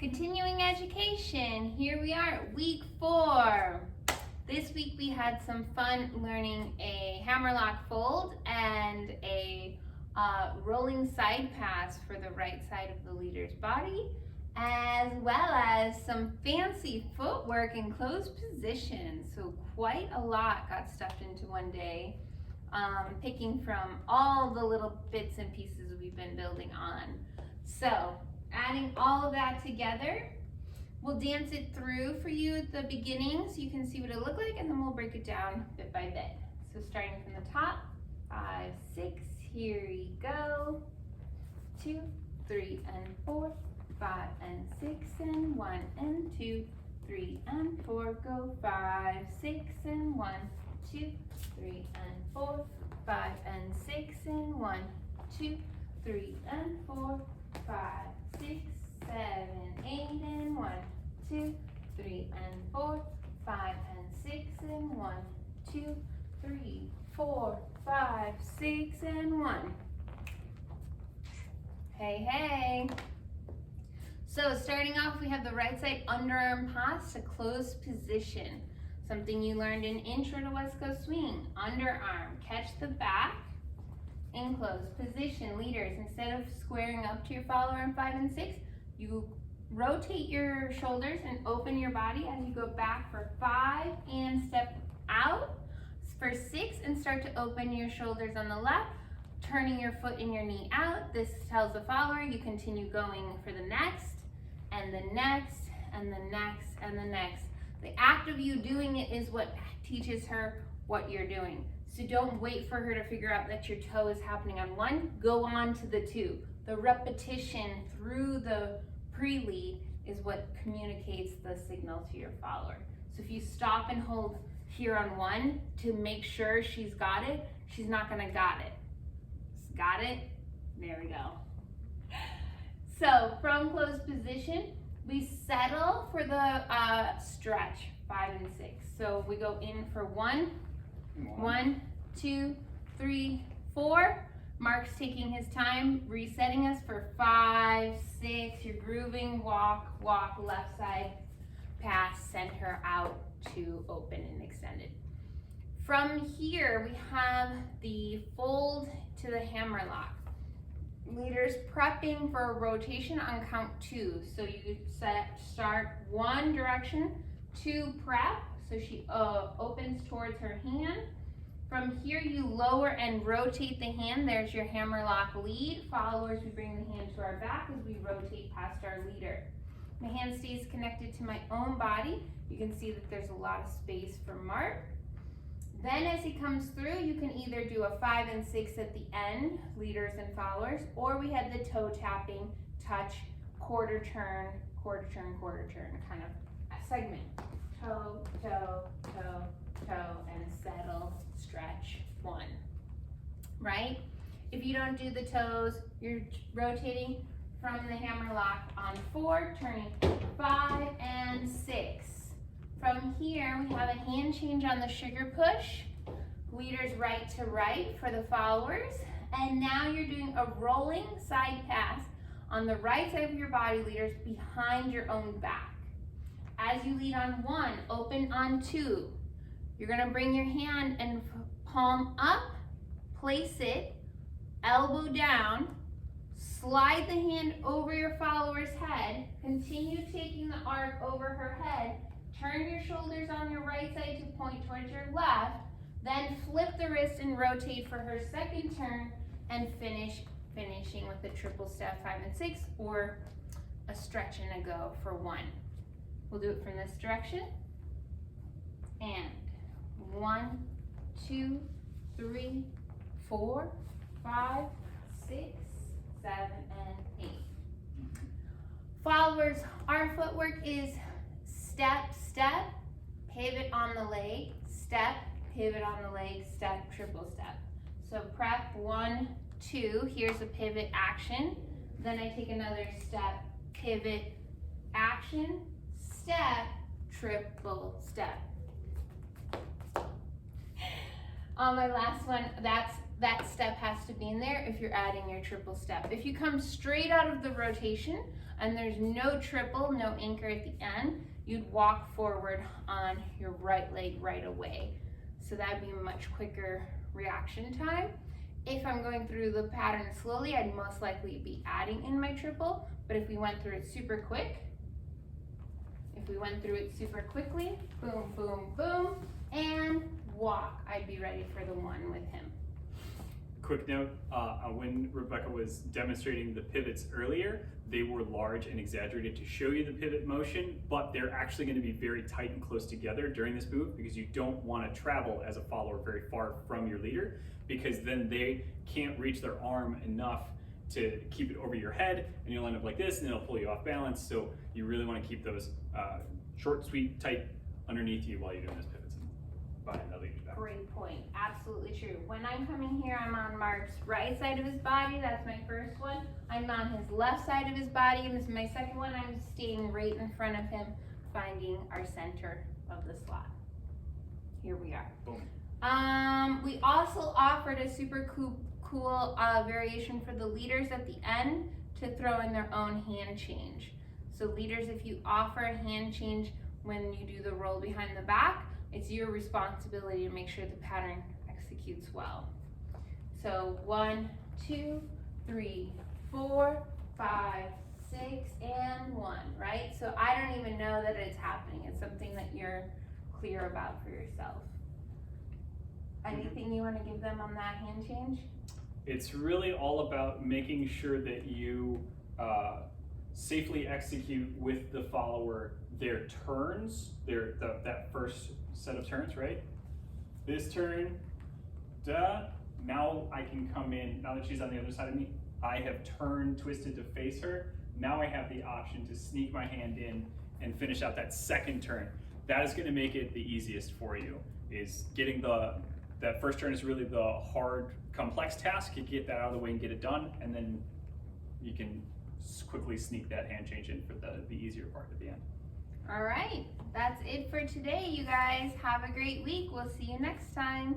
Continuing education, here we are at week 4. This week we had some fun learning a hammerlock fold and a rolling side pass for the right side of the leader's body, as well as some fancy footwork in closed position. So quite a lot got stuffed into one day, picking from all the little bits and pieces we've been building on. So adding all of that together, we'll dance it through for you at the beginning so you can see what it looked like, and then we'll break it down bit by bit. So starting from the top, 5, 6, here we go. 2, 3, and 4, 5 and 6 and 1 and 2, 3 and 4, go 5, 6 and 1, 2, 3 and 4, 5 and 6 and 1, 2, 3 and 4, 5, 6, 7, 8 and 1, 2, 3 and 4, 5 and 6 and 1, 2, 3, 4, 5, 6 and 1. Hey, hey. So starting off, we have the right side underarm pass to closed position. Something you learned in Intro to West Coast Swing. Underarm, catch the back in closed position. Leaders, instead of squaring up to your follower in 5 and 6, you rotate your shoulders and open your body as you go back for 5 and step out for 6 and start to open your shoulders on the left, turning your foot and your knee out. This tells the follower you continue going for the next and the next and the next and the next. The act of you doing it is what teaches her what you're doing. So don't wait for her to figure out that your toe is happening on 1, go on to the 2. The repetition through the pre-lead is what communicates the signal to your follower. So if you stop and hold here on 1 to make sure she's got it, she's not gonna got it. Got it? There we go. So from closed position, we settle for the stretch, 5 and 6. So we go in for 1, 2, 3, 4. Mark's taking his time, resetting us for 5, 6. You're grooving, walk, left side, pass, send her out to open and extended. From here, we have the fold to the hammerlock. Leaders prepping for a rotation on count 2. So you start 1 direction, 2 prep. So she opens towards her hand. From here, you lower and rotate the hand. There's your hammerlock lead. Followers, we bring the hand to our back as we rotate past our leader. The hand stays connected to my own body. You can see that there's a lot of space for Mark. Then as he comes through, you can either do a 5 and 6 at the end, leaders and followers, or we had the toe tapping, touch, quarter turn, kind of a segment. Toe, toe, toe, toe, and settle, stretch, 1, right? If you don't do the toes, you're rotating from the hammerlock on 4, turning 5 and 6. From here, we have a hand change on the sugar push. Leaders right to right for the followers. And now you're doing a rolling side pass on the right side of your body, leaders, behind your own back. As you lead on 1, open on 2. You're gonna bring your hand and palm up, place it, elbow down, slide the hand over your follower's head, continue taking the arc over her head, turn your shoulders on your right side to point towards your left, then flip the wrist and rotate for her second turn, and finishing with a triple step 5 and 6, or a stretch and a go for 1. We'll do it from this direction. And 1, 2, 3, 4, 5, 6, 7, and 8. Followers, our footwork is step, step, pivot on the leg, step, pivot on the leg, step, triple step. So prep 1, 2, here's a pivot action. Then I take another step, pivot, action, step, triple step. On my last one, that step has to be in there if you're adding your triple step. If you come straight out of the rotation and there's no triple, no anchor at the end, you'd walk forward on your right leg right away. So that'd be a much quicker reaction time. If I'm going through the pattern slowly, I'd most likely be adding in my triple, but if we went through it super quickly, boom, boom, boom, and walk, I'd be ready for the one with him. Quick note, when Rebecca was demonstrating the pivots earlier, they were large and exaggerated to show you the pivot motion, but they're actually going to be very tight and close together during this move because you don't want to travel as a follower very far from your leader, because then they can't reach their arm enough to keep it over your head and you'll end up like this and it'll pull you off balance. So you really want to keep those short, sweet, tight underneath you while you're doing this pivots and behind the leader's back. Great point, absolutely true. When I'm coming here, I'm on Mark's right side of his body, that's my first one. I'm on his left side of his body, and this is my second one. I'm staying right in front of him, finding our center of the slot. Here we are. Boom. We also offered a super cool variation for the leaders at the end to throw in their own hand change. So leaders, if you offer a hand change when you do the roll behind the back, it's your responsibility to make sure the pattern executes well. So 1, 2, 3, 4, 5, 6, and 1, right? So I don't even know that it's happening. It's something that you're clear about for yourself. Anything you want to give them on that hand change? It's really all about making sure that you safely execute with the follower their turns, that first set of turns, right? This turn, now I can come in, now that she's on the other side of me, I have turned, twisted to face her. Now I have the option to sneak my hand in and finish out that second turn. That is gonna make it the easiest for you, is getting that first turn is really the hard, complex task. You get that out of the way and get it done, and then you can quickly sneak that hand change in for the easier part at the end. All right, that's it for today, you guys. Have a great week. We'll see you next time.